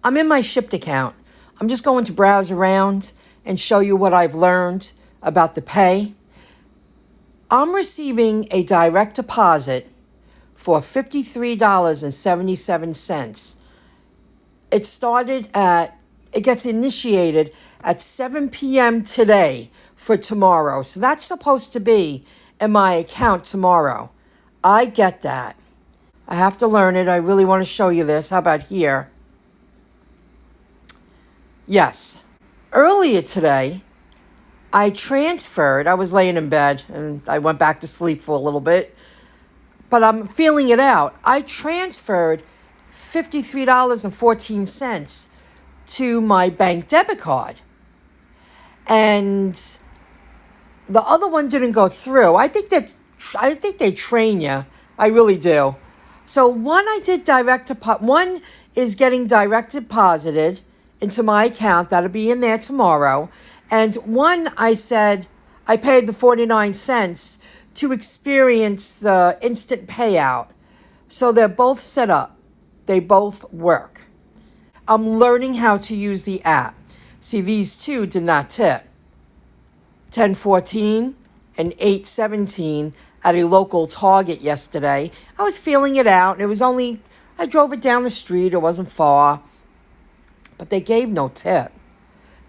I'm in my Shipt account. I'm just going to browse around and show you what I've learned about the pay. I'm receiving a direct deposit for $53.77. It gets initiated at 7 p.m. today for tomorrow. So that's supposed to be in my account tomorrow. I get that. I have to learn it. I really want to show you this. How about here? Yes. Earlier today, I was laying in bed and I went back to sleep for a little bit, but I'm feeling it out. I transferred $53.14 to my bank debit card. And the other one didn't go through. I think they train you. I really do. So one is getting direct deposited into my account. That'll be in there tomorrow. And one I said I paid the 49 cents to experience the instant payout. So they're both set up. They both work. I'm learning how to use the app. See, these two did not tip. 10:14 and 8:17 at a local Target yesterday. I was feeling it out. I drove it down the street. It wasn't far. But they gave no tip.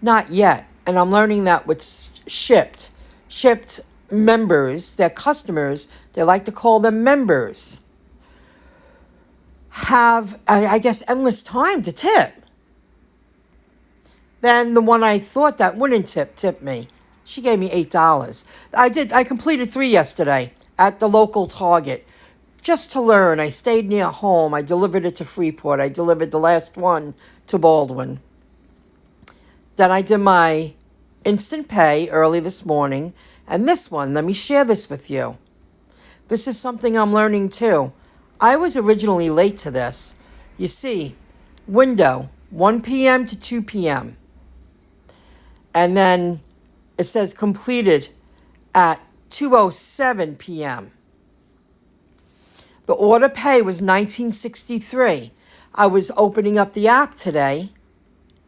Not yet. And I'm learning that with Shipt. Shipt members, their customers, they like to call them members, have, I guess, endless time to tip. Then the one I thought that wouldn't tipped me. She gave me $8. I completed 3 yesterday at the local Target. Just to learn, I stayed near home. I delivered it to Freeport. I delivered the last one to Baldwin. Then I did my instant pay early this morning. And this one, let me share this with you. This is something I'm learning too. I was originally late to this. You see, window, 1 p.m. to 2 p.m. And then it says completed at 2:07 p.m. The order pay was $19.63. I was opening up the app today,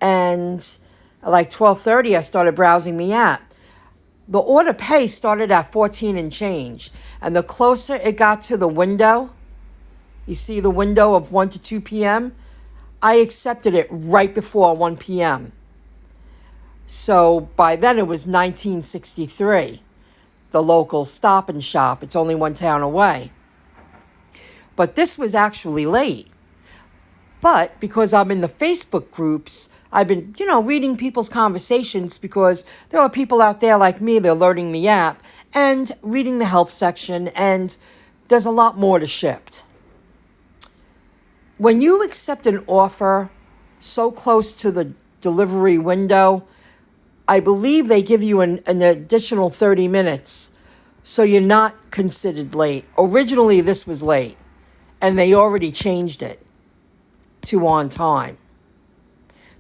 and at like 12:30, I started browsing the app. The order pay started at 14 and change, and the closer it got to the window, you see the window of 1 to 2 p.m., I accepted it right before 1 p.m. So by then it was $19.63, the local Stop and Shop. It's only one town away. But this was actually late. But because I'm in the Facebook groups, I've been, reading people's conversations because there are people out there like me, they're learning the app and reading the help section, and there's a lot more to Shipt. When you accept an offer so close to the delivery window, I believe they give you an additional 30 minutes, so you're not considered late. Originally, this was late, and they already changed it to on time.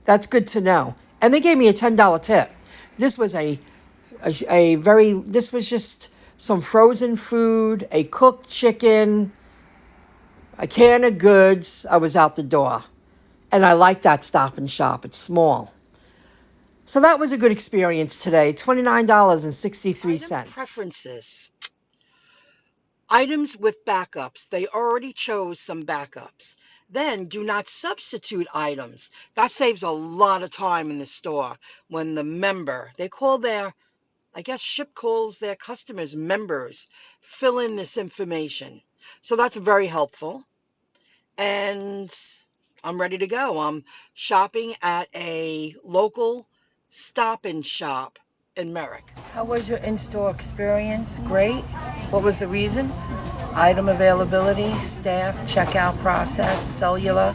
That's good to know. And they gave me a $10 tip. This was this was just some frozen food, a cooked chicken, a can of goods. I was out the door. And I like that Stop and Shop. It's small. So that was a good experience today. $29.63. Item preferences. Items with backups. They already chose some backups. Then do not substitute items. That saves a lot of time in the store when the member, Shipt calls their customers members, fill in this information. So that's very helpful. And I'm ready to go. I'm shopping at a local Stop and Shop in Merrick. How was your in-store experience? Great. What was the reason? Item availability, staff, checkout process, cellular.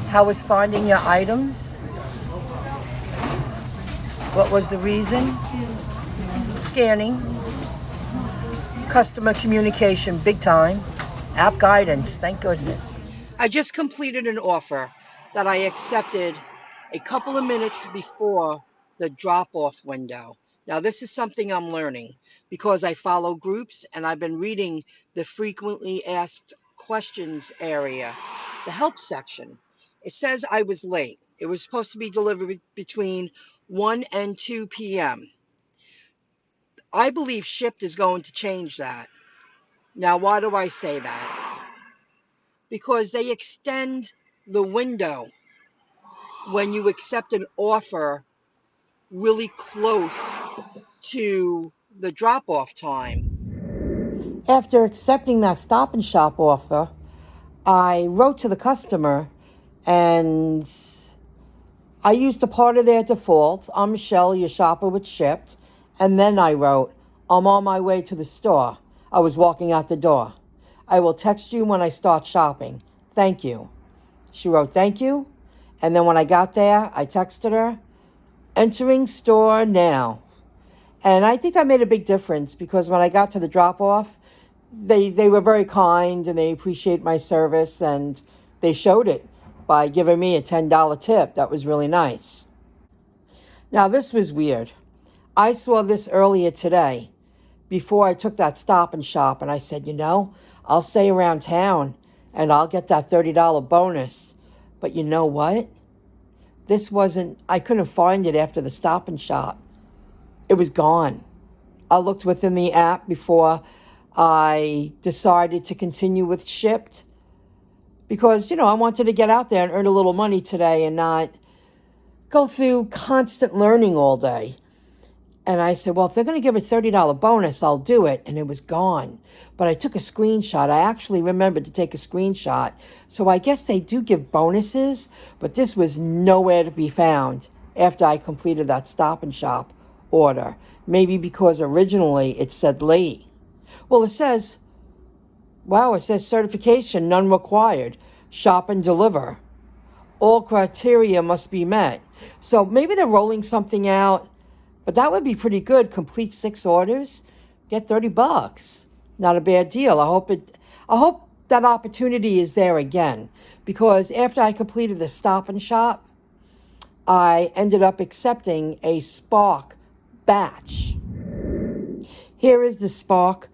How was finding your items? What was the reason? Scanning. Customer communication, big time. App guidance, thank goodness. I just completed an offer that I accepted a couple of minutes before the drop-off window. Now, this is something I'm learning because I follow groups and I've been reading the frequently asked questions area, the help section. It says I was late. It was supposed to be delivered between 1 and 2 p.m. I believe Shipt is going to change that. Now, why do I say that? Because they extend the window when you accept an offer really close to the drop-off time. After accepting that Stop and Shop offer, I wrote to the customer and I used a part of their default. I'm Michelle, your shopper with Shipt. And then I wrote, I'm on my way to the store. I was walking out the door. I will text you when I start shopping. Thank you. She wrote, thank you. And then when I got there, I texted her, entering store now. And I think that made a big difference because when I got to the drop-off, they were very kind and they appreciate my service, and they showed it by giving me a $10 tip. That was really nice. Now, this was weird. I saw this earlier today before I took that Stop and Shop, and I said, I'll stay around town and I'll get that $30 bonus. But you know what? I couldn't find it after the Stop and Shop. It was gone. I looked within the app before I decided to continue with Shipt because, I wanted to get out there and earn a little money today and not go through constant learning all day. And I said, well, if they're going to give a $30 bonus, I'll do it. And it was gone. But I took a screenshot. I actually remembered to take a screenshot. So I guess they do give bonuses, but this was nowhere to be found after I completed that Stop and Shop order. Maybe because originally it said late. Well, it says certification, none required. Shop and deliver. All criteria must be met. So maybe they're rolling something out, but that would be pretty good. Complete 6 orders, get $30. Not a bad deal. I hope that opportunity is there again, because after I completed the Stop and Shop, I ended up accepting a Spark batch. Here is the Spark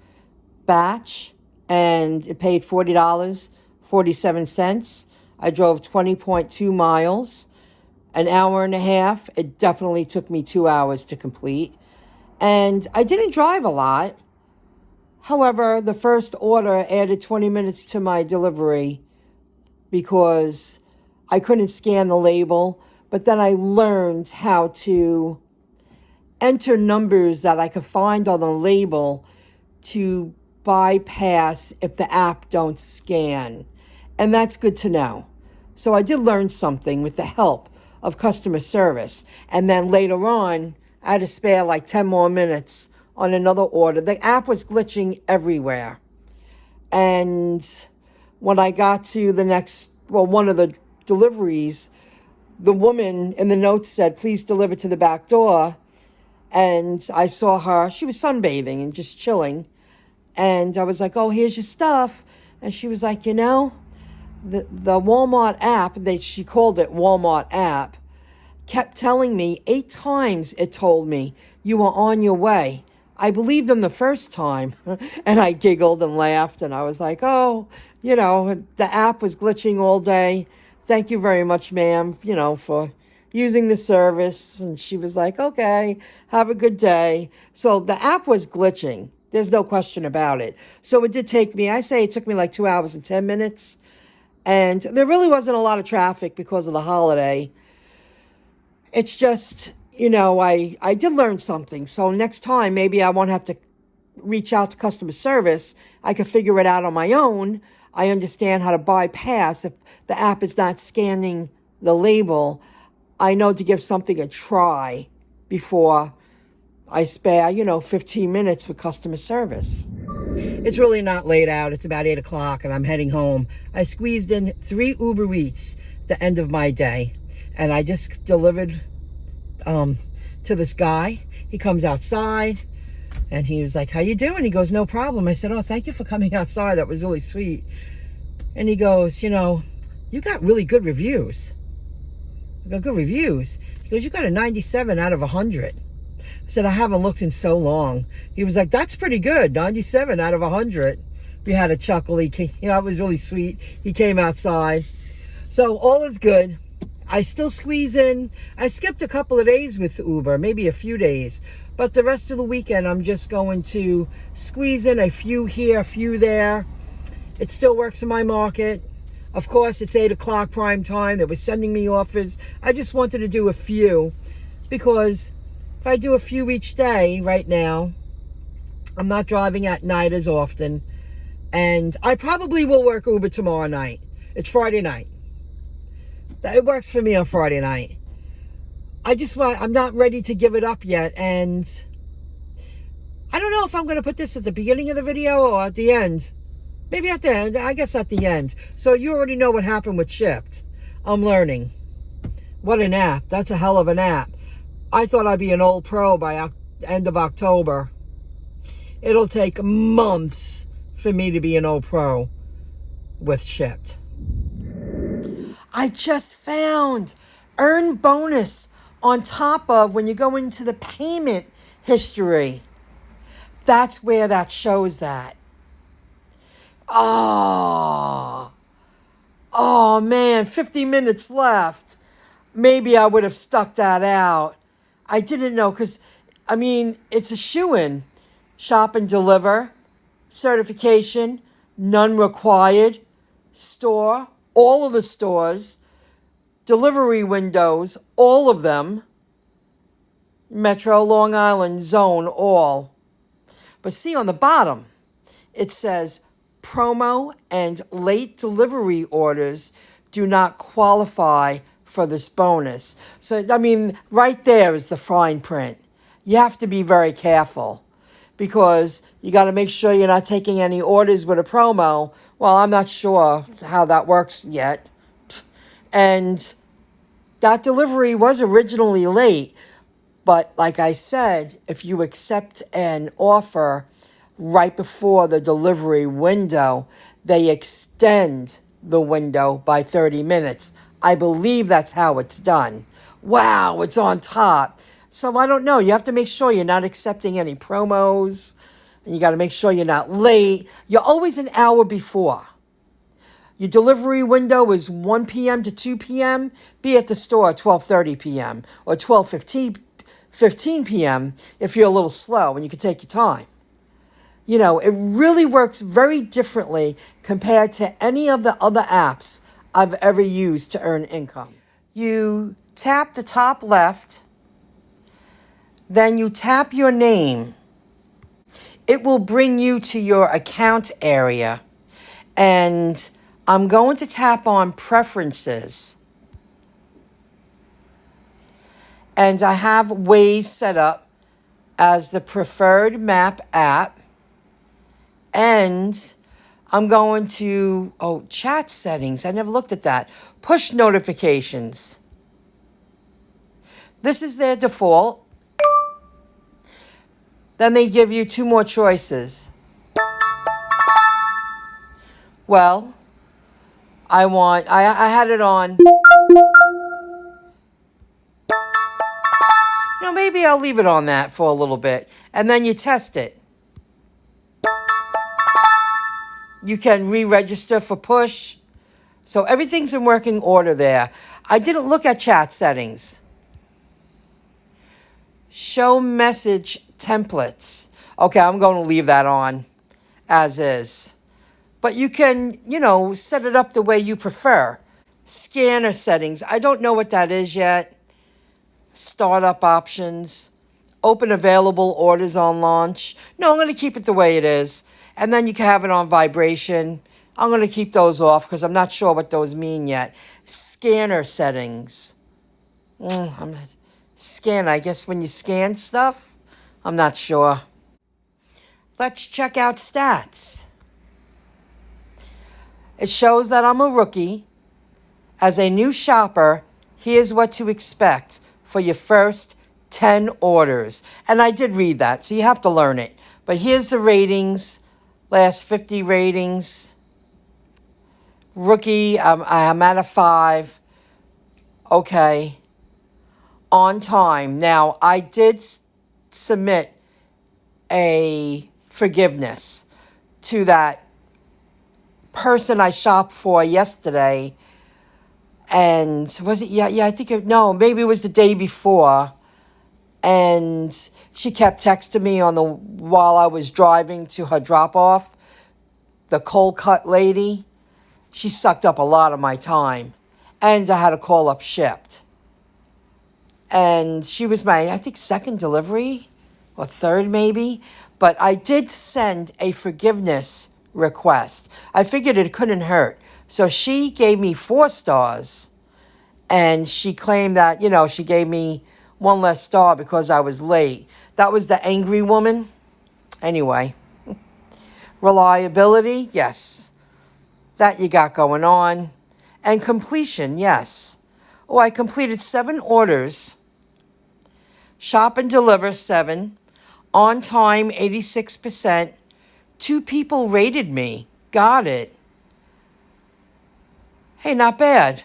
batch, and it paid $40.47. I drove 20.2 miles, an hour and a half. It definitely took me 2 hours to complete. And I didn't drive a lot. However, the first order added 20 minutes to my delivery because I couldn't scan the label. But then I learned how to enter numbers that I could find on the label to bypass if the app don't scan. And that's good to know. So I did learn something with the help of customer service. And then later on, I had to spare like 10 more minutes on another order. The app was glitching everywhere. And when I got to one of the deliveries, the woman in the notes said, please deliver to the back door. And I saw her, she was sunbathing and just chilling. And I was like, oh, here's your stuff. And she was like, the Walmart app, she called it Walmart app, kept telling me 8 times it told me, you are on your way. I believed them the first time. And I giggled and laughed. And I was like, oh, the app was glitching all day. Thank you very much, ma'am, for using the service. And she was like, okay, have a good day. So the app was glitching. There's no question about it. So it did take me, it took me like 2 hours and 10 minutes. And there really wasn't a lot of traffic because of the holiday. It's just, I did learn something. So next time, maybe I won't have to reach out to customer service. I can figure it out on my own. I understand how to bypass if the app is not scanning the label. I know to give something a try before I spare, 15 minutes with customer service. It's really not late out. It's about 8 o'clock and I'm heading home. I squeezed in 3 Uber Eats the end of my day. And I just delivered to this guy. He comes outside and he was like, how you doing? He goes, no problem. I said, oh, thank you for coming outside. That was really sweet. And he goes, you got really good reviews. I go, good reviews? He goes, you got a 97 out of 100. I said, I haven't looked in so long. He was like, that's pretty good. 97 out of 100. We had a chuckle. It was really sweet. He came outside. So all is good. I still squeeze in. I skipped a couple of days with Uber, maybe a few days. But the rest of the weekend, I'm just going to squeeze in a few here, a few there. It still works in my market. Of course, it's 8 o'clock prime time. They were sending me offers. I just wanted to do a few because if I do a few each day right now, I'm not driving at night as often. And I probably will work Uber tomorrow night. It's Friday night. It works for me on Friday night. I'm not ready to give it up yet. And I don't know if I'm going to put this at the beginning of the video or at the end. Maybe at the end. I guess at the end. So you already know what happened with Shipt. I'm learning. What an app. That's a hell of an app. I thought I'd be an old pro by end of October. It'll take months for me to be an old pro with Shipt. I just found earn bonus on top of when you go into the payment history. That's where that shows that. Oh man, 50 minutes left. Maybe I would have stuck that out. I didn't know because, it's a shoo-in. Shop and deliver, certification, none required, store, all of the stores, delivery windows, all of them, Metro, Long Island, Zone, all. But see on the bottom, it says promo and late delivery orders do not qualify for this bonus. So, right there is the fine print. You have to be very careful because you got to make sure you're not taking any orders with a promo. Well, I'm not sure how that works yet. And that delivery was originally late. But like I said, if you accept an offer right before the delivery window, they extend the window by 30 minutes. I believe that's how it's done. Wow, it's on top. So I don't know. You have to make sure you're not accepting any promos. And you got to make sure you're not late. You're always an hour before. Your delivery window is 1 p.m. to 2 p.m. Be at the store at 12:30 p.m. or 12:15 p.m. if you're a little slow and you can take your time. It really works very differently compared to any of the other apps I've ever used to earn income. You tap the top left, then you tap your name. It will bring you to your account area. And I'm going to tap on preferences. And I have Waze set up as the preferred map app. And I'm going to, chat settings. I never looked at that. Push notifications. This is their default. Then they give you 2 more choices. Well, I had it on. Maybe I'll leave it on that for a little bit. And then you test it. You can re-register for push. So everything's in working order there. I didn't look at chat settings. Show message templates. Okay, I'm going to leave that on as is. But you can, set it up the way you prefer. Scanner settings. I don't know what that is yet. Startup options. Open available orders on launch. No, I'm going to keep it the way it is. And then you can have it on vibration. I'm going to keep those off because I'm not sure what those mean yet. Scanner settings. Scan, I guess when you scan stuff? I'm not sure. Let's check out stats. It shows that I'm a rookie. As a new shopper, here's what to expect for your first 10 orders. And I did read that, so you have to learn it. But here's the ratings, last 50 ratings. Rookie, I'm at a 5. Okay. On time. Now, I did submit a forgiveness to that person I shopped for yesterday And was it, yeah, I think, no, maybe it was the day before. And she kept texting me while I was driving to her drop off, the cold cut lady. She sucked up a lot of my time. And I had to call up Shipt. And she was my, I think, second delivery or third maybe. But I did send a forgiveness request. I figured it couldn't hurt. So she gave me 4 stars. And she claimed that, she gave me 1 less star because I was late. That was the angry woman. Anyway, reliability, yes. That you got going on. And completion, yes. Oh, I completed 7 orders. Shop and deliver 7. On time 86%. 2 people rated me. Got it. Hey, not bad.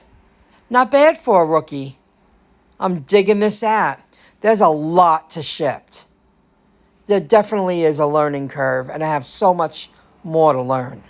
Not bad for a rookie. I'm digging this app. There's a lot to Shipt. There definitely is a learning curve, and I have so much more to learn.